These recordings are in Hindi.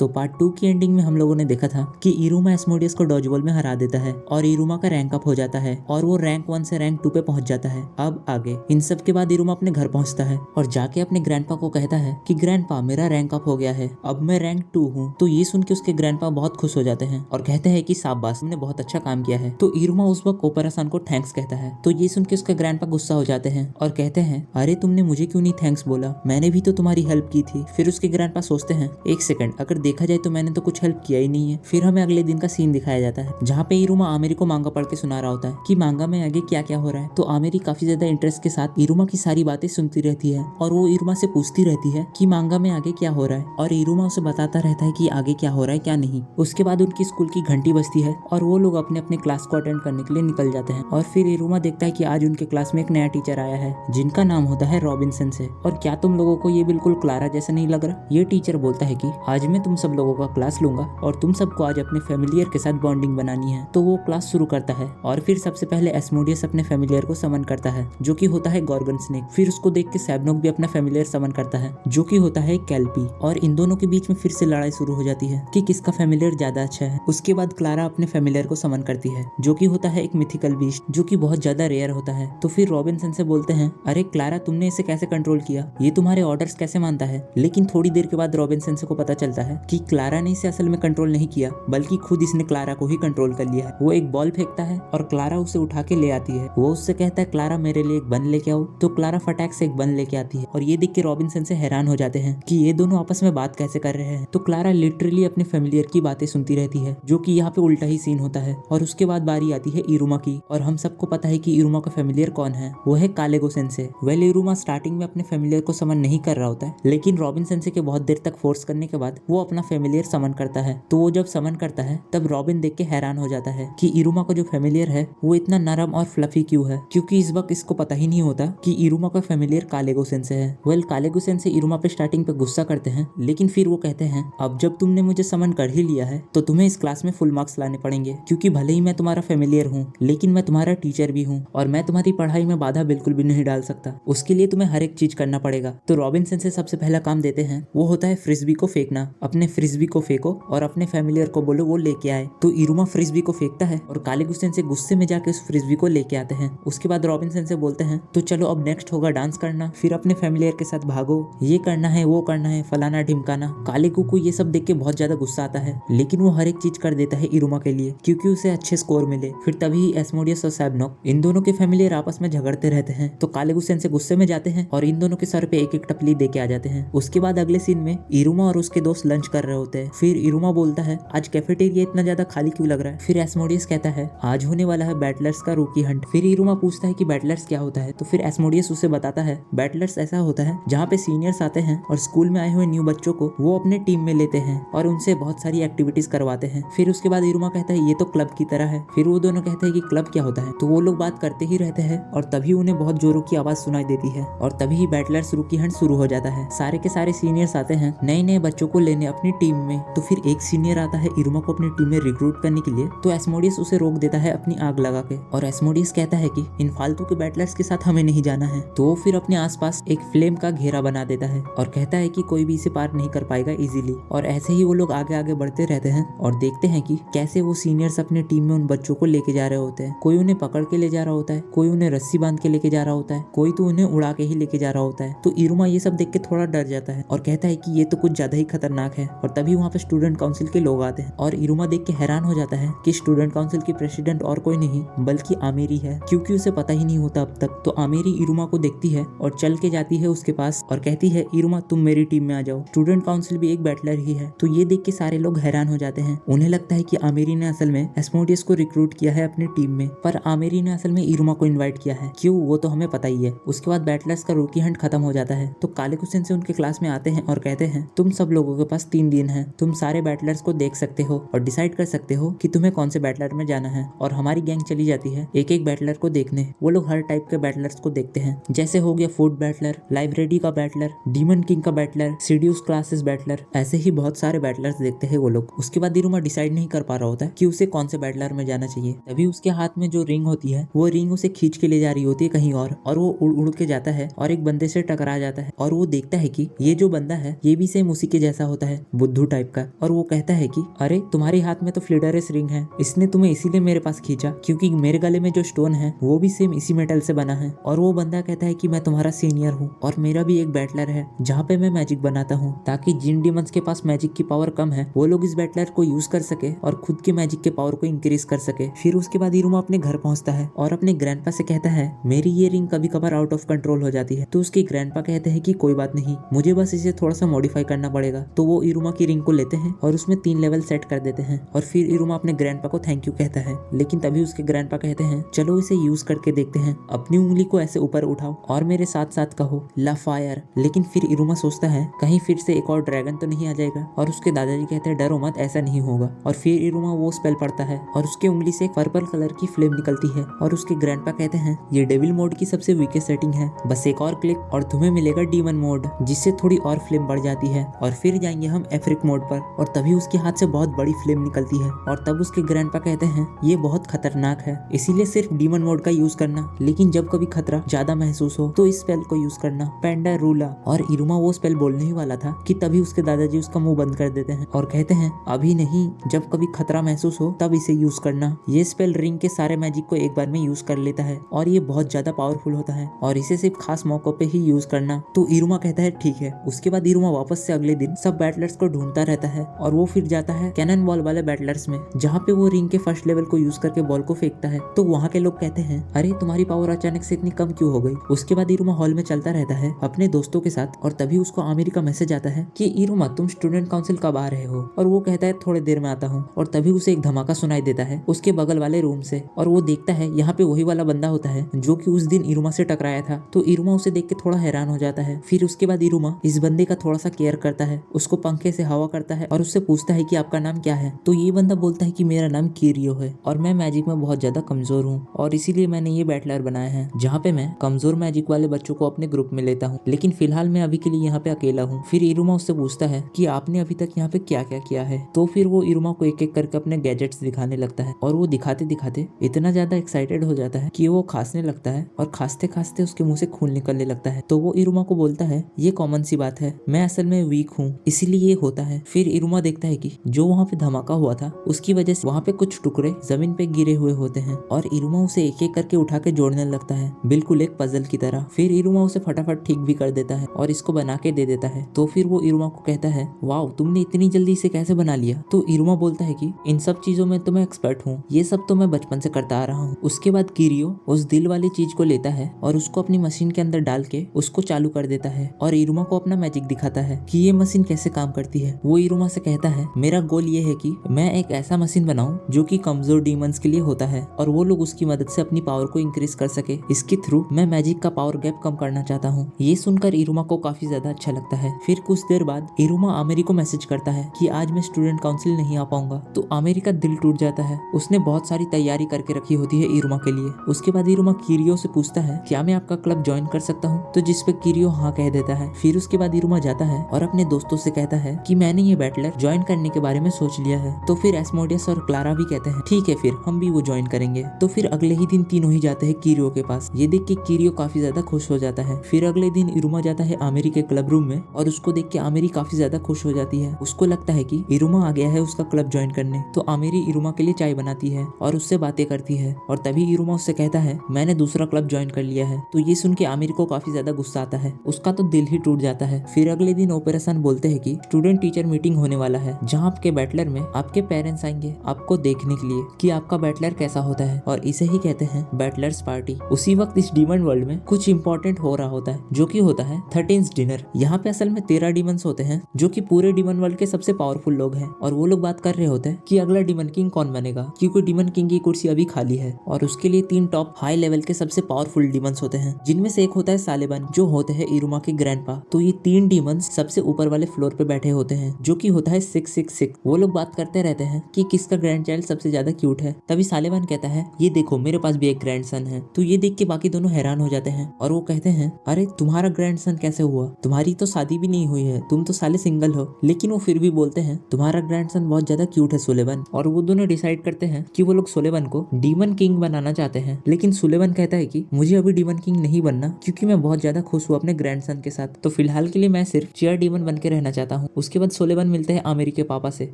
तो पार्ट 2 की एंडिंग में हम लोगों ने देखा था कि इरुमा एस्मोडियस को डॉजबॉल में हरा देता है और इरुमा का रैंक अप हो जाता है और वो रैंक 1 से रैंक 2 पे पहुंच जाता है। अब आगे इन सब के बाद इरुमा अपने घर पहुंचता है और जाके अपने ग्रैंडपा को कहता है कि ग्रैंडपा मेरा रैंक अप हो गया है, अब मैं रैंक 2 हूँ। तो ये सुन के उसके ग्रैंडपा बहुत खुश हो जाते हैं और कहते हैं कि शाबाश, तुमने बहुत अच्छा काम किया है। तो इरुमा उस वक्त कोपरासान को थैंक्स कहता है। तो ये सुन के उसके ग्रैंडपा गुस्सा हो जाते हैं और कहते हैं अरे तुमने मुझे क्यों नहीं थैंक्स बोला, मैंने भी तो तुम्हारी हेल्प की थी। फिर उसके ग्रैंडपा सोचते हैं एक सेकंड, अगर देखा जाए तो मैंने तो कुछ हेल्प किया ही नहीं है। फिर हमें अगले दिन का सीन दिखाया जाता है जहाँ पे इरुमा आमिरी को मांगा पढ़ के सुना रहा होता है कि मांगा में आगे क्या क्या हो रहा है। तो आमिरी काफी ज्यादा इंटरेस्ट के साथ इरुमा की सारी बातें सुनती रहती है और वो इरुमा से पूछती रहती है कि मांगा में आगे क्या हो रहा है और इरुमा उसे बताता रहता है कि आगे क्या हो रहा है क्या नहीं। उसके बाद उनकी स्कूल की घंटी बजती है और वो लोग अपने अपने क्लास को अटेंड करने के लिए निकल जाते हैं। और फिर इरुमा देखता है कि आज उनके क्लास में एक नया टीचर आया है जिनका नाम होता है रॉबिन्सन से। और क्या तुम लोगों को ये बिल्कुल क्लारा जैसा नहीं लग रहा? ये टीचर बोलता है कि आज मैं तुम सब लोगों का क्लास लूंगा और तुम सबको आज अपने फैमिलियर के साथ बॉन्डिंग बनानी है। तो वो क्लास शुरू करता है और फिर सबसे पहले एस्मोडियस अपने फैमिलियर को समन करता है जो कि होता है गॉर्गन स्नेक। फिर उसको देख के सैबनोक भी अपना फैमिलियर समन करता है जो कि होता है कैल्पी। और इन दोनों के बीच में फिर से लड़ाई शुरू हो जाती है कि किसका फैमिलियर ज्यादा अच्छा है। उसके बाद क्लारा अपने फैमिलियर को समन करती है जो कि होता है एक मिथिकल बीस्ट जो कि बहुत ज्यादा रेयर होता है। तो फिर रॉबिन्सन से बोलते हैं अरे क्लारा, तुमने इसे कैसे कंट्रोल किया, ये तुम्हारे ऑर्डर्स कैसे मानता है? लेकिन थोड़ी देर के बाद रॉबिन्सन को पता चलता है कि क्लारा ने इसे असल में कंट्रोल नहीं किया बल्कि खुद इसने क्लारा को ही कंट्रोल कर लिया है। वो एक बॉल फेंकता है और क्लारा उसे उठा के ले आती है। वो उससे कहता है क्लारा मेरे लिए एक बन लेके आओ। तो क्लारा फटाक से एक बन लेके आती है और ये देख के रॉबिन्सन से हैरान हो जाते हैं कि ये दोनों आपस में बात कैसे कर रहे हैं। तो क्लारा लिटरली अपने फैमिलियर की बातें सुनती रहती है जो कि यहाँ पे उल्टा ही सीन होता है। और उसके बाद बारी आती है इरुमा की और हम सबको पता है कि इरुमा का फैमिलियर कौन है, वो है कालेगो सेंसे। वेल इरुमा स्टार्टिंग में अपने फैमिलियर को समन नहीं कर रहा होता है लेकिन रॉबिन सेंसे के बहुत देर तक फोर्स करने के बाद वो अपना फैमिलियर समन करता है। तो वो जब समन करता है तब रॉबिन देख के हैरान हो जाता है कि इरुमा का जो फैमिलियर है वो इतना नरम और फ्लफी क्यों है, क्योंकि इस वक्त इसको पता ही नहीं होता कि इरुमा का फैमिलियर कालेगो सेंसे है। वेल कालेगो सेंसे इरुमा पे स्टार्टिंग पे गुस्सा करते हैं लेकिन फिर वो कहते हैं अब जब तुमने मुझे समन कर ही लिया है तो तुम्हें इस क्लास में फुल मार्क्स लाने पड़ेंगे, क्योंकि भले ही मैं तुम्हारा फैमिलियर हूँ लेकिन मैं तुम्हारा टीचर भी हूँ और मैं तुम्हारी पढ़ाई में बाधा बिल्कुल भी नहीं डाल सकता। उसके लिए तुम्हें हर एक चीज करना पड़ेगा। तो रॉबिन्सन से सबसे पहला काम देते हैं वो होता है फ्रिस्बी को फेंकना। अपने फ्रिस्बी को फेंको और अपने फैमिलियर को बोलो वो लेके आए। तो इरुमा फ्रिस्बी को फेंकता है और कालेगो सेंसे गुस्से में जाके उस फ्रिस्बी को लेके आते हैं। उसके बाद रॉबिन्सन से बोलते हैं तो चलो अब नेक्स्ट होगा डांस करना, फिर अपने फैमिलियर के साथ भागो, ये करना है वो करना है, फलाना ढिमकाना। कालेगो को ये सब देख के बहुत ज्यादा गुस्सा आता है लेकिन वो हर एक चीज कर देता है इरुमा के लिए क्योंकि उसे अच्छे स्कोर मिले। फिर तभी एस्मोडियस और सैबनोक इन दोनों के फैमिलियर आपस में झगड़ते रहते हैं। तो कालेगो सेंसे गुस्से में जाते हैं और इन दोनों के सर पे एक एक टपली दे के आ जाते हैं। उसके बाद अगले सीन में इरुमा और उसके दोस्त लंच कर रहे होते हैं। फिर इरुमा बोलता है आज कैफेटेरिया इतना ज्यादा खाली क्यों लग रहा है? फिर एस्मोडियस कहता है आज होने वाला है बैटलर्स का रूकी हंट। फिर इरुमा पूछता है कि बैटलर्स क्या होता है? तो फिर एस्मोडियस उसे बताता है बैटलर्स ऐसा होता है जहाँ पे सीनियर्स आते हैं और स्कूल में आए हुए न्यू बच्चों को वो अपने टीम में लेते हैं और उनसे बहुत सारी एक्टिविटीज करवाते हैं। फिर उसके बाद इरुमा कहता है ये तो क्लब की तरह है। फिर वो दोनों कहते हैं कि क्लब क्या होता है? तो वो लोग बात करते ही रहते हैं और तभी उन्हें बहुत जोरों की आवाज सुनाई देती है और तभी बैटलर्स रूकी हंट शुरू हो जाता है। सारे के सारे सीनियर्स आते हैं नए नए बच्चों को लेने अपनी टीम में। तो फिर एक सीनियर आता है इरुमा को अपनी टीम में रिक्रूट करने के लिए। तो एस्मोडियस उसे रोक देता है अपनी आग लगा के और एस्मोडियस कहता है कि इन फालतू के बैटलर्स के साथ हमें नहीं जाना है। तो वो फिर अपने आसपास एक फ्लेम का घेरा बना देता है और कहता है कि कोई भी इसे पार नहीं कर पाएगा इजीली। और ऐसे ही वो लोग आगे आगे बढ़ते रहते हैं और देखते हैं कि कैसे वो सीनियर्स अपने टीम में उन बच्चों को लेके जा रहे होते हैं। कोई उन्हें पकड़ के ले जा रहा होता है, कोई उन्हें रस्सी बांध के लेके जा रहा होता है, कोई तो उन्हें उड़ा के ही लेके जा रहा होता है। तो इरुमा ये सब देख के थोड़ा डर जाता है और कहता है कि ये तो कुछ ज्यादा ही खतरनाक है। और तभी वहाँ पे स्टूडेंट काउंसिल के लोग आते हैं और इरुमा देख के हैरान हो जाता है कि स्टूडेंट काउंसिल की प्रेसिडेंट और कोई नहीं बल्कि आमेरी है, क्योंकि उसे पता ही नहीं होता अब तक। तो आमेरी इरुमा को देखती है और चल के जाती है उसके पास और कहती है इरुमा तुम मेरी टीम में आ जाओ, स्टूडेंट काउंसिल भी एक बैटलर ही है। तो ये देख के सारे लोग हैरान हो जाते हैं। उन्हें लगता है कि आमेरी ने असल में एस्मोडियस को रिक्रूट किया है अपनी टीम में, पर आमेरी ने असल में इरुमा को इन्वाइट किया है। क्यों वो तो हमें पता ही है। उसके बाद बैटलर्स का रूकी हंट खत्म हो जाता है। तो कालेगो सेंसे उनके क्लास में आते हैं और कहते हैं तुम सब लोगों के पास 3 दिन है, तुम सारे बैटलर्स को देख सकते हो और डिसाइड कर सकते हो कि तुम्हें कौन से बैटलर में जाना है। और हमारी गैंग चली जाती है एक एक बैटलर को देखने। वो लोग हर टाइप के बैटलर्स को देखते हैं, जैसे हो गया फूड बैटलर, लाइब्रेरी का बैटलर, डीमन किंग का बैटलर, सीड्यूस क्लासेस बैटलर, ऐसे ही बहुत सारे बैटलर्स देखते हैं वो लोग। उसके बाद इरुमा डिसाइड नहीं कर पा रहा होता है कि उसे कौन से बैटलर में जाना चाहिए। तभी उसके हाथ में जो रिंग होती है वो रिंग उसे खींच के ले जा रही होती है कहीं और वो उड़ उड़ के जाता है और एक बंदे से टकरा जाता है और वो देखता है कि ये जो बंदा है ये भी सेम उसी के जैसा होता है। बुद्धू टाइप का, और वो कहता है कि अरे तुम्हारे हाथ में तो फ्लिडरेस रिंग है, इसने तुम्हें इसीलिए मेरे पास खींचा क्योंकि मेरे गले में जो स्टोन है वो भी सेम इसी मेटल से बना है। और वो बंदा कहता है कि मैं तुम्हारा सीनियर हूँ और मेरा भी एक बैटलर है जहाँ पे मैं मैजिक बनाता हूँ ताकि जिन डीमंस के पास मैजिक की पावर कम है वो लोग इस बैटलर को यूज कर सके और खुद के मैजिक के पावर को इंक्रीज कर सके। फिर उसके बाद इरुमा अपने घर पहुंचता है और अपने ग्रैंडपा से कहता है मेरी ये रिंग कभी कभार आउट ऑफ कंट्रोल हो जाती है। तो उसके ग्रैंडपा कहते हैं कि कोई बात नहीं, मुझे बस इसे थोड़ा सा मॉडिफाई करना पड़ेगा। तो वो इरुमा की रिंग को लेते हैं और उसमें 3 लेवल सेट कर देते हैं और फिर इरुमा अपने ग्रैंडपा को थैंक यू कहता है। लेकिन तभी उसके ग्रैंडपा कहते हैं चलो इसे यूज करके देखते हैं, अपनी उंगली को ऐसे ऊपर उठाओ और मेरे साथ साथ कहो ला फायर। लेकिन फिर इरुमा सोचता है कहीं फिर से एक और ड्रैगन तो नहीं आ जाएगा, और उसके दादाजी कहते हैं डरो मत, ऐसा नहीं होगा। और फिर इरुमा वो स्पेल पढ़ता है और उसके उंगली से एक पर्पल कलर की फ्लेम निकलती है और उसके ग्रैंडपा कहते हैं ये डेविल मोड की सबसे वीकेस्ट सेटिंग है, बस एक और क्लिक और तुम्हें मिलेगा डीमन मोड जिससे थोड़ी और फ्लेम बढ़ जाती है। और फिर जाएंगे हम एफ्रिक मोड पर और तभी उसके हाथ से बहुत बड़ी फ्लेम निकलती है और तब उसके ग्रैंडपा कहते हैं ये बहुत खतरनाक है, इसीलिए सिर्फ डीमन मोड का यूज करना, लेकिन जब कभी खतरा ज्यादा महसूस हो तो इस स्पेल को यूज करना, पेंडा रूला। और इरुमा वो स्पेल बोलने ही वाला था कि तभी उसके दादाजी उसका मुंह बंद कर देते हैं और कहते हैं अभी नहीं, जब कभी खतरा महसूस हो तब इसे यूज करना। ये स्पेल रिंग के सारे मैजिक को एक बार में यूज कर लेता है और ये बहुत ज्यादा पावरफुल होता है और इसे सिर्फ खास मौकों पे ही यूज करना। तो इरुमा कहता है ठीक है। उसके बाद इरुमा वापस से अगले दिन सब बैटलर्स को ढूंढता रहता है और वो फिर जाता है कैनन बॉल वाले बैटलर्स में जहाँ पे वो रिंग के फर्स्ट लेवल को यूज करके बॉल को फेंकता है। तो वहाँ के लोग कहते हैं अरे तुम्हारी पावर अचानक से इतनी कम क्यों हो गई। उसके बाद इरुमा हॉल में चलता रहता है अपने दोस्तों के साथ और तभी उसको आमिर का मैसेज आता है कि इरुमा तुम स्टूडेंट काउंसिल कब आ रहे हो। और वो कहता है थोड़ी देर में आता हूँ। और तभी उसे एक धमाका सुनाई देता है उसके बगल वाले रूम से और वो देखता है यहाँ पे वही वाला बंदा होता है जो कि उस दिन इरुमा से टकराया था। तो इरुमा उसे देख के थोड़ा हैरान हो जाता है। फिर उसके बाद इरुमा इस बंदे का थोड़ा सा केयर करता है, उसको पंखे से हवा करता है और उससे पूछता है कि आपका नाम क्या है। तो ये बंदा बोलता है कि मेरा नाम किरियो है और मैं मैजिक में बहुत ज्यादा कमजोर हूँ और इसीलिए मैंने ये बैटलर बनाया है जहाँ पे मैं कमजोर मैजिक वाले बच्चों को अपने ग्रुप में लेता हूँ, लेकिन फिलहाल मैं अभी के लिए यहाँ पे अकेला हूँ। फिर इरुमा उससे पूछता है कि आपने अभी तक यहाँ पे क्या क्या किया है। तो फिर वो इरुमा को एक एक करके अपने गैजेट्स दिखाने लगता है और वो दिखाते दिखाते इतना ज्यादा एक्साइटेड हो जाता है कि वो खांसने लगता है और खांसते खांसते उसके मुंह से खून निकलने लगता है। तो वो इरुमा को बोलता है ये कॉमन सी बात है, मैं असल में वीक हूँ इसीलिए ये होता है। फिर इरुमा देखता है कि जो वहाँ पे धमाका हुआ था उसकी वजह से वहाँ पे कुछ टुकड़े जमीन पे गिरे हुए होते हैं और इरुमा उसे एक एक करके उठा के जोड़ने लगता है बिल्कुल एक पजल की तरह। फिर इरुमा उसे फटाफट ठीक भी कर देता है और इसको बना के दे देता है। तो फिर वो इरुमा को कहता है वाओ तुमने इतनी जल्दी इसे कैसे बना लिया। तो इरुमा बोलता है कि इन सब चीजों में तो मैं एक्सपर्ट हूँ, ये सब तो मैं बचपन से करता आ रहा हूँ। उसके बाद किरियो उस दिल वाली चीज को लेता है और उसको अपनी मशीन के अंदर डाल के उसको चालू कर देता है और इरुमा को अपना मैजिक दिखाता है कि ये मशीन कैसे काम करती है। वो इरुमा से कहता है मेरा गोल ये है कि मैं एक ऐसा मशीन बनाऊं जो कि कमजोर डीमंस के लिए होता है और वो लोग उसकी मदद से अपनी पावर को इंक्रीज कर सके। इसके थ्रू मैं मैजिक का पावर गैप कम करना चाहता हूँ। ये सुनकर इरुमा को काफी ज्यादा अच्छा लगता है। फिर कुछ देर बाद इरुमा आमिर को मैसेज करता है कि आज मैं स्टूडेंट काउंसिल नहीं आ पाऊंगा। तो आमिर का दिल टूट जाता है, उसने बहुत सारी तैयारी करके रखी होती है इरुमा के लिए। उसके बाद इरुमा किरियो से पूछता है क्या मैं आपका क्लब ज्वाइन कर सकता हूँ। तो जिसपे किरियो हाँ कह देता है। फिर उसके बाद इरुमा जाता है और अपने दोस्तों से कहता है कि मैंने ये बैटलर ज्वाइन करने के बारे में सोच लिया है। तो फिर एस्मोडियस और क्लारा भी कहते हैं ठीक है फिर हम भी वो ज्वाइन करेंगे। तो फिर अगले ही दिन तीनों ही जाते हैं किरियो के पास। ये देख के किरियो काफी ज्यादा खुश हो जाता है। फिर अगले दिन इरुमा जाता है आमिर के क्लब रूम में और उसको देख के आमिर काफी ज्यादा खुश हो जाती है। उसको लगता है कि इरुमा आ गया है उसका क्लब ज्वाइन करने। तो आमिर इरुमा के लिए चाय बनाती है और उससे बातें करती है और तभी इरुमा उससे कहता है मैंने दूसरा क्लब ज्वाइन कर लिया है। तो ये सुन के आमिर को काफी ज्यादा गुस्सा आता है, उसका तो दिल ही टूट जाता है। फिर अगले दिन ऑपरेशन बोलते हैं कि स्टूडेंट टीचर मीटिंग होने वाला है जहाँ आपके बैटलर में आपके पेरेंट्स आएंगे आपको देखने के लिए कि आपका बैटलर कैसा होता है और इसे ही कहते हैं बैटलर्स पार्टी। उसी वक्त इस डीमन वर्ल्ड में कुछ इंपॉर्टेंट हो रहा होता है जो कि होता है 13th डिनर। यहाँ पे असल में 13 डीमंस होते हैं जो कि पूरे डीमन वर्ल्ड के सबसे पावरफुल लोग हैं और वो लोग बात कर रहे होते हैं कि अगला डीमन किंग कौन बनेगा, क्योंकि डीमन किंग की कुर्सी अभी खाली है और उसके लिए 3 टॉप हाई लेवल के सबसे पावरफुल डीमंस होते हैं जिनमें से एक होता है सालेबन जो होते हैं इरुमा के ग्रैंडपा। तो ये 3 डीमंस सबसे ऊपर वाले फ्लोर पे बैठे होते हैं जो कि होता है 666। वो लोग बात करते रहते हैं कि किसका ग्रैंड चाइल्ड सबसे ज्यादा क्यूट है। तभी सालेबन कहता है ये देखो मेरे पास भी एक ग्रैंडसन है। तो ये देख के बाकी दोनों हैरान हो जाते हैं और वो कहते हैं अरे तुम्हारा ग्रैंडसन कैसे हुआ, तुम्हारी तो शादी भी नहीं हुई है, तुम तो साले सिंगल हो। लेकिन वो फिर भी बोलते हैं तुम्हारा ग्रैंडसन बहुत ज्यादा क्यूट है सुलेवन। और वो दोनों डिसाइड करते हैं कि वो लोग सुलेवन को डीमन किंग बनाना चाहते हैं। लेकिन सुलेवन कहता है कि मुझे अभी डीमन किंग नहीं बनना क्योंकि मैं बहुत ज्यादा खुश हूँ अपने ग्रैंडसन के साथ। तो फिलहाल के लिए मैं सिर्फ चेयर डीमन बन के रहना चाहता हूँ। उसके बाद सुलेवन मिलते हैं आमिर के पापा से।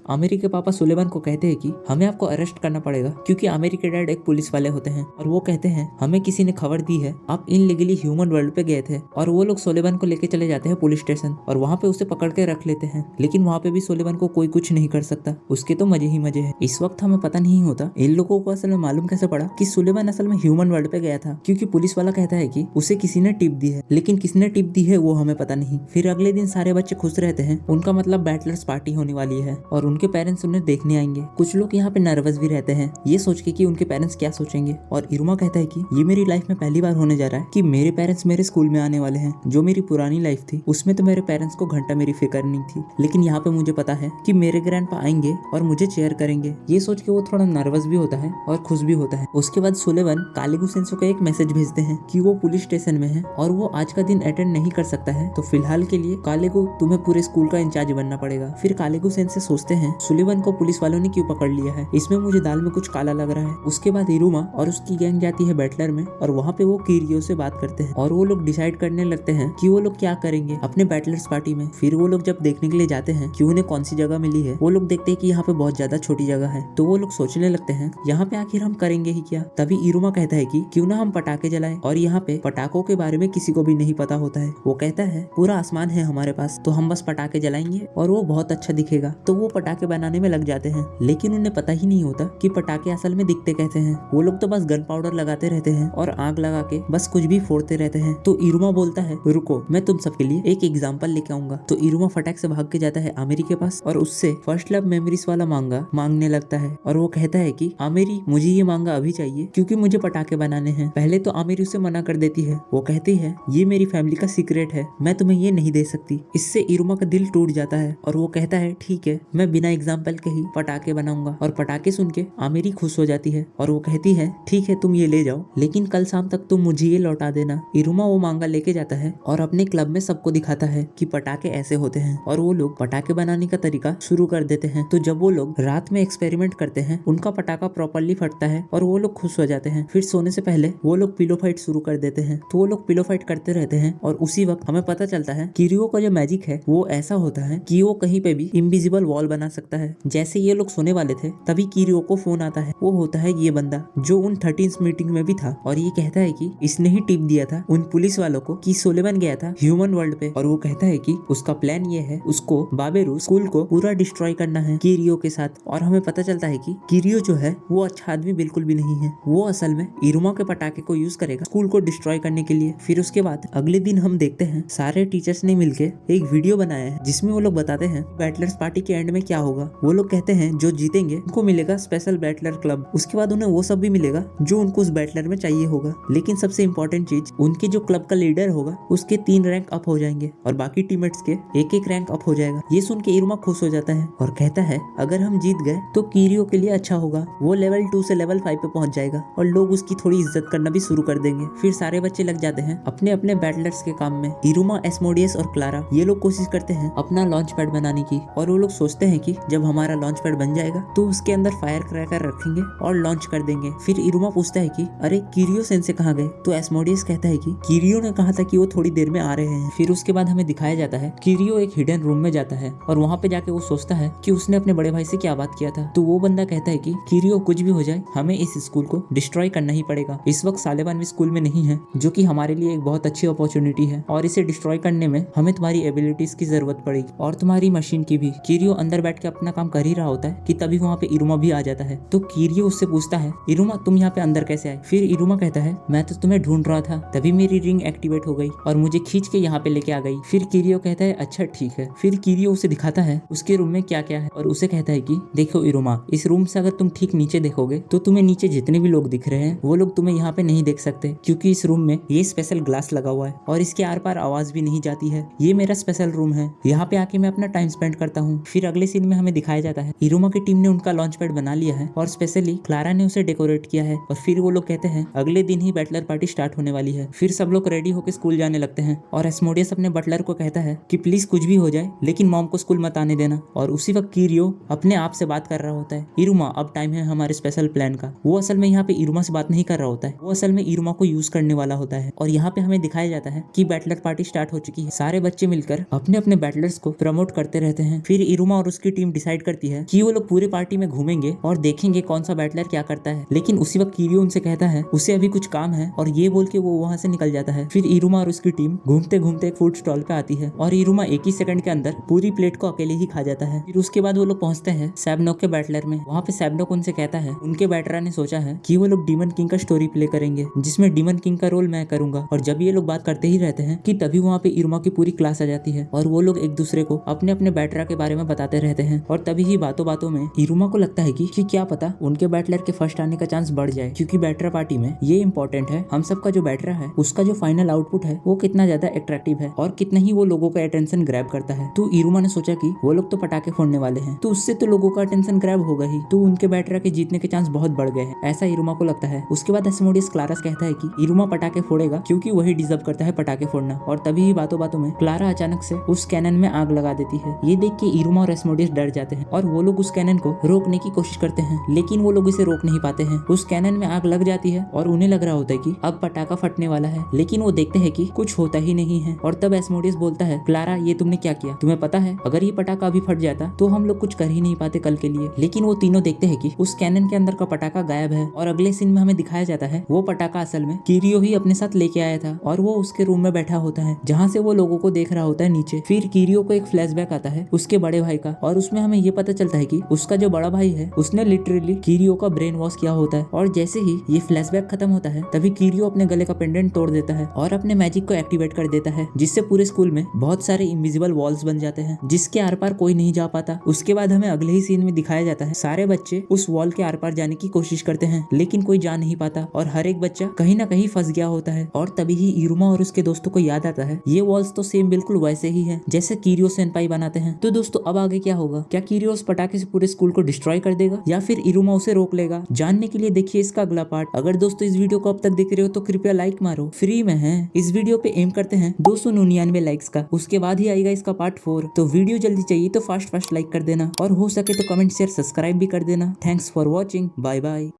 आमिर के पापा सुलेवन को कहते हैं कि हमें आपको अरेस्ट करना पड़ेगा क्योंकि आमिर के डैड एक पुलिस वाले होते हैं और वो कहते हैं हमें किसी ने खबर दी है आप इनलीगली ह्यूमन वर्ल्ड पे गए थे। और वो लोग सुलेवन को लेके चले जाते हैं पुलिस स्टेशन और वहाँ पे उसे पकड़ के रख लेते हैं, लेकिन वहाँ पे भी सुलेवन को कोई कुछ नहीं कर सकता, उसके तो मजे ही मजे है। इस वक्त हमें पता नहीं होता इन लोगों को असल में मालूम कैसे पड़ा कि सुलेवन असल में ह्यूमन वर्ल्ड पे गया था, क्योंकि पुलिस वाला कहता है कि उसे किसी ने टिप दी है, लेकिन किसने टिप दी है वो हमें पता नहीं। फिर अगले दिन सारे बच्चे खुश रहते हैं, उनका मतलब बैटलर्स पार्टी होने वाली है और उनके पेरेंट्स उन्हें देखने आएंगे। कुछ लोग यहाँ पे नर्वस भी रहते हैं ये सोच के कि उनके पेरेंट्स क्या सोचेंगे। और इरुमा कहता है कि ये मेरी लाइफ में पहली बार होने जा रहा है कि मेरे पेरेंट्स मेरे स्कूल में आने वाले हैं। जो मेरी पुरानी लाइफ थी उसमें तो मेरे पेरेंट्स को घंटा मेरी फिक्र नहीं थी, लेकिन यहाँ पे मुझे पता है कि मेरे ग्रैंडपा आएंगे और मुझे चेयर करेंगे। ये सोच के वो थोड़ा नर्वस भी होता है और खुश भी होता है। उसके बाद सुलेवन कालेगु सेंसो को एक मैसेज भेजते हैं कि वो पुलिस स्टेशन में है और वो आज का दिन अटेंड नहीं कर सकता है, तो फिलहाल के लिए कालेगु तुम्हें पूरे स्कूल का इंचार्ज बनना पड़ेगा। फिर कालेगु सेंसे सोचते हैं सुलेवन को पुलिस वालों ने क्यों पकड़ लिया है, इसमें मुझे दाल में कुछ काला लग रहा है। उसके बाद इरुमा और उसकी गैंग जाती है बैटलर में और वहाँ पे वो किरियो से बात करते हैं और वो लोग डिसाइड करने लगते हैं कि वो लोग क्या करेंगे अपने बैटलर्स पार्टी में। फिर वो लोग जब देखने के लिए जाते हैं कि उन्हें कौन सी जगह मिली है, वो लोग देखते हैं कि यहाँ पे बहुत ज्यादा छोटी जगह है, तो वो लोग सोचने लगते हैं यहाँ पे आखिर हम करेंगे ही क्या। तभी इरुमा कहता है कि क्यों ना हम पटाखे जलाएं, और यहाँ पे पटाखों के बारे में किसी को भी नहीं पता होता है। वो कहता है पूरा आसमान है हमारे पास, तो हम बस पटाखे जलाएंगे और वो बहुत अच्छा दिखेगा। तो वो पटाखे बनाने में लग जाते हैं, लेकिन उन्हें पता ही नहीं होता कि पटाखे असल में दिखते कैसे हैं। वो लोग तो बस गन पाउडर लगाते रहते हैं और आग लगा के बस कुछ भी फोड़ते रहते हैं। तो इरुमा बोलता है रुको, मैं तुम सबके लिए एक एग्जाम्पल लेके आऊंगा। तो इरुमा फटाक से भाग के जाता है आमिरी के पास और उससे फर्स्ट लव मेमोरीज वाला मांगा मांगने लगता है। और वो कहता है कि आमिरी मुझे ये मांगा अभी चाहिए क्योंकि मुझे पटाखे बनाने हैं। पहले तो आमिरी उसे मना कर देती है, वो कहती है ये मेरी फैमिली का सीक्रेट है, मैं तुम्हें ये नहीं दे सकती। इससे इरुमा का दिल टूट जाता है और वो कहता है ठीक है, मैं बिना एग्जाम्पल के ही पटाखे बनाऊंगा। और पटाखे सुन के आमिरी खुश हो जाती है और वो कहती है ठीक है तुम ये ले जाओ, लेकिन कल शाम तक तुम मुझे ये लौटा देना। इरुमा वो मांगा लेके जाता है और अपने क्लब में सबको दिखाता है कि पटाखे ऐसे होते हैं और वो लोग पटाखे बनाने का तरीका शुरू कर देते हैं। तो जब वो लोग रात में एक्सपेरिमेंट करते हैं, उनका पटाखा प्रॉपरली फटता है और वो लोग खुश हो जाते हैं। फिर सोने से पहले वो लोग पिलो फाइट शुरू कर देते हैं। तो वो लोग पिलो फाइट करते रहते हैं और उसी वक्त हमें पता चलता है किरियो का जो मैजिक है वो ऐसा होता है कि वो कहीं पे भी इनविजिबल वॉल बना सकता है। जैसे ये लोग सोने वाले थे तभी किरियो को फोन आता है। वो होता है ये बंदा जो उन 13th मीटिंग में भी था और ये कहता है कि इसने ही टिप दिया था उन पुलिस वालों को कि सुलेवन गया था ह्यूमन वर्ल्ड पे। और वो कहता है कि उसका प्लान ये है, उसको बाबेरू स्कूल को पूरा डिस्ट्रॉय करना है किरियो के साथ। और हमें पता चलता है कि किरियो जो है वो अच्छा आदमी बिल्कुल भी नहीं है, वो असल में इरुमा के पटाखे को यूज करेगा स्कूल को डिस्ट्रॉय करने के लिए। फिर उसके बाद अगले दिन हम देखते हैं सारे टीचर्स ने मिलके एक वीडियो बनाया है जिसमें वो लोग बताते हैं बैटलर्स पार्टी के एंड में क्या होगा। वो लोग कहते हैं जो जीतेंगे उनको मिलेगा स्पेशल बैटलर क्लब, उसके बाद उन्हें वो सब भी मिलेगा जो उनको उस बैटलर में चाहिए होगा। लेकिन सबसे इम्पोर्टेंट चीज, उनके जो क्लब का लीडर होगा उसके 3 रैंक अप हो जाएंगे और बाकी टीममेट्स के एक एक रैंक अप हो जाएगा। ये सुन के इरुमा खुश हो जाता है और कहता है अगर हम जीत गए तो किरियो के लिए अच्छा होगा, वो लेवल 2 से लेवल 5 पे पहुंच जाएगा और लोग उसकी थोड़ी इज्जत करना भी शुरू कर देंगे। फिर सारे बच्चे लग जाते हैं अपने अपने बैटलर्स के काम में। इरुमा, एस्मोडियस और क्लारा ये लोग कोशिश करते हैं अपना लॉन्च पैड बनाने की और वो लोग सोचते हैं कि जब हमारा लॉन्च पैड बन जाएगा तो उसके अंदर फायर क्रैकर रखेंगे और लॉन्च कर देंगे। फिर इरुमा पूछता है कि अरे किरियो सेंसे कहाँ गए, तो एस्मोडियस कहता है कि किरियो ने कहा था कि वो थोड़ी देर में आ रहे हैं। फिर उसके बाद हमें दिखाया जाता है किरियो एक हिडन रूम में जाता है और वहाँ पे जाके वो सोचता है कि उसने अपने बड़े भाई से क्या बात किया था। तो वो बंदा कहता है कि किरियो कुछ भी हो जाए हमें इस स्कूल को डिस्ट्रॉय करना ही पड़ेगा। इस वक्त सालेवान भी स्कूल में नहीं है, जो कि हमारे लिए एक बहुत अच्छी अपॉर्चुनिटी है और इसे डिस्ट्रॉय करने में हमें तुम्हारी एबिलिटीज की जरूरत पड़ेगी और तुम्हारी मशीन की भी। किरियो अंदर बैठ के अपना काम कर ही रहा होता है कि तभी वहाँ पे इरुमा भी आ जाता है। तो किरियो उससे पूछता है इरुमा तुम यहाँ पे अंदर कैसे आए। फिर इरुमा कहता है मैं तो तुम्हें ढूंढ रहा था, तभी मेरी रिंग एक्टिवेट हो गई और मुझे खींच के यहाँ पे लेके आ गई। फिर किरियो कहता है अच्छा ठीक है। फिर किरियो उसे दिखाता है उसके रूम में क्या क्या है और उसे कहता है कि देखो इरुमा, इस रूम से अगर तुम ठीक नीचे देखोगे तो तुम्हें नीचे जितने भी लोग दिख रहे हैं वो लोग तुम्हें यहाँ पे नहीं देख सकते, क्योंकि इस रूम में ये स्पेशल ग्लास लगा हुआ है और इसके आर पार आवाज भी नहीं जाती है। ये मेरा स्पेशल रूम है, यहाँ पे आके मैं अपना टाइम स्पेंड करता हूँ। फिर अगले सीन में हमें दिखाया जाता है इरुमा की टीम ने उनका लॉन्च पैड बना लिया है और स्पेशली क्लारा ने उसे डेकोरेट किया है। और फिर वो लोग कहते हैं अगले दिन ही बैटलर पार्टी स्टार्ट होने वाली है। फिर सब लोग रेडी होकर स्कूल जाने लगते हैं और एस्मोडियस अपने बटलर को कहता है कि प्लीज कुछ भी हो जाए लेकिन मॉम को स्कूल मत आने देना। और उसी वक्त किरियो अपने आप से बात कर रहा होता है इरुमा अब टाइम है हमारे स्पेशल प्लान का। वो असल में यहाँ पे इरुमा से बात नहीं कर रहा होता है, वो असल में इरुमा को यूज करने वाला होता है। और यहाँ पे हमें दिखाया जाता है कि बैटलर पार्टी स्टार्ट हो चुकी है। सारे बच्चे मिलकर अपने अपने बैटलर्स को प्रमोट करते रहते हैं। फिर इरुमा और उसकी टीम डिसाइड करती है कि वो लोग पूरे पार्टी में घूमेंगे और देखेंगे कौन सा बैटलर क्या करता है। लेकिन उसी वक्त किरियो उनसे कहता है उसे अभी कुछ काम है और ये बोल के वो वहाँ से निकल जाता है। फिर इरुमा और उसकी टीम घूमते घूमते एक फूड स्टॉल पे आती है और इरुमा एक ही सेकंड के अंदर पूरी प्लेट को अकेले ही खा जाता है। फिर उसके बाद वो लोग पहुंचते हैं सैबनोक के बैटलर में। वहाँ पे सैबनोक उनसे कहता है उनके बैटरा ने सोचा है कि वो लोग डीमन किंग का स्टोरी प्ले करेंगे जिसमें डीमन किंग का रोल मैं करूंगा। और जब ये लोग बात करते ही रहते हैं कि तभी वहाँ पे इरुमा की पूरी क्लास आ जाती है और वो लोग एक दूसरे को अपने अपने बैटरा के बारे में बताते रहते हैं। और तभी ही बातों बातों में इरुमा को लगता है कि क्या पता उनके बैटलर के फर्स्ट आने का चांस बढ़ जाए, क्योंकि बैटरा पार्टी में ये इंपॉर्टेंट है हम सबका जो बैटरा है उसका जो फाइनल आउटपुट है वो कितना ज्यादा अट्रैक्टिव है और कितना ही वो लोगों का अटेंशन ग्रैब करता है। तो इरुमा ने सोचा कि वो लोग तो पटाखे फोड़ने वाले हैं तो उससे तो लोगों का अटेंशन ग्रैब होगा ही, तो उनके बैटरा के जीतने के चांस बहुत बढ़ गए हैं, ऐसा इरुमा को लगता है। उसके बाद एस्मोडियस क्लारस कहता है कि इरुमा पटाखे फोड़ेगा क्योंकि वही डिजर्व करता है पटाखे फोड़ना। और तभी ही बातों बातों में क्लारा अचानक से उस कैनन में आग लगा देती है। ये देख के इरुमा और एस्मोडियस डर जाते हैं और वो लोग उस कैनन को रोकने की कोशिश करते हैं, लेकिन वो लोग इसे रोक नहीं पाते हैं। उस कैनन में आग लग जाती है और उन्हें लग रहा होता है कि अब पटाखा फटने वाला है, लेकिन वो देखते हैं कि कुछ होता ही नहीं है। और तब एस्मोडियस बोलता है क्लारा ये तुमने क्या किया, तुम्हें पता है अगर ये पटाखा अभी फट जाता तो हम लोग कुछ कर ही नहीं पाते कल के लिए। लेकिन वो तीनों देखते हैं कि उस कैनन के अंदर का पटाखा गायब है और अगले सीन में हमें दिखाया जाता है वो पटाखा असल में किरियो ही अपने साथ लेके आया था और वो उसके रूम में बैठा होता है जहाँ से वो लोगों को देख रहा होता है नीचे। फिर किरियो को एक फ्लैशबैक आता है उसके बड़े भाई का और उसमें हमें ये पता चलता है कि उसका जो बड़ा भाई है उसने लिटरली किरियो का ब्रेन वॉश किया होता है। और जैसे ही ये फ्लैशबैक खत्म होता है तभी किरियो अपने गले का पेंडेंट तोड़ देता है और अपने मैजिक को एक्टिवेट कर देता है, जिससे पूरे स्कूल में बहुत सारे इनविजिबल वॉल्स बन जाते हैं जिसके आर पार कोई नहीं जा पाता। उसके बाद हमें अगले ही सीन में दिखाया जाता है सारे बच्चे उस वॉल के आर पार जाने की कोशिश करते हैं लेकिन कोई जा नहीं पाता और हर एक बच्चा कहीं ना कहीं फंस गया होता है। और तभी ही इरुमा और उसके दोस्तों को याद आता है ये वॉल्स तो सेम बिल्कुल वैसे ही है जैसे किरियो सेनपाई बनाते हैं। तो दोस्तों अब आगे क्या होगा, क्या किरियो उस पटाखे से पूरे स्कूल को डिस्ट्रॉय कर देगा या फिर इरुमा उसे रोक लेगा? जानने के लिए देखिए इसका अगला पार्ट। अगर दोस्तों इस वीडियो को अब तक देख रहे हो तो कृपया लाइक मारो, फ्री में है। इस वीडियो पे एम करते हैं 299 लाइक्स का, उसके बाद ही आएगा इसका पार्ट 4। तो वीडियो जल्दी चाहिए तो फास्ट लाइक कर देना और हो सके तो कमेंट शेयर सब्सक्राइब भी कर देना। Thanks for watching, bye bye.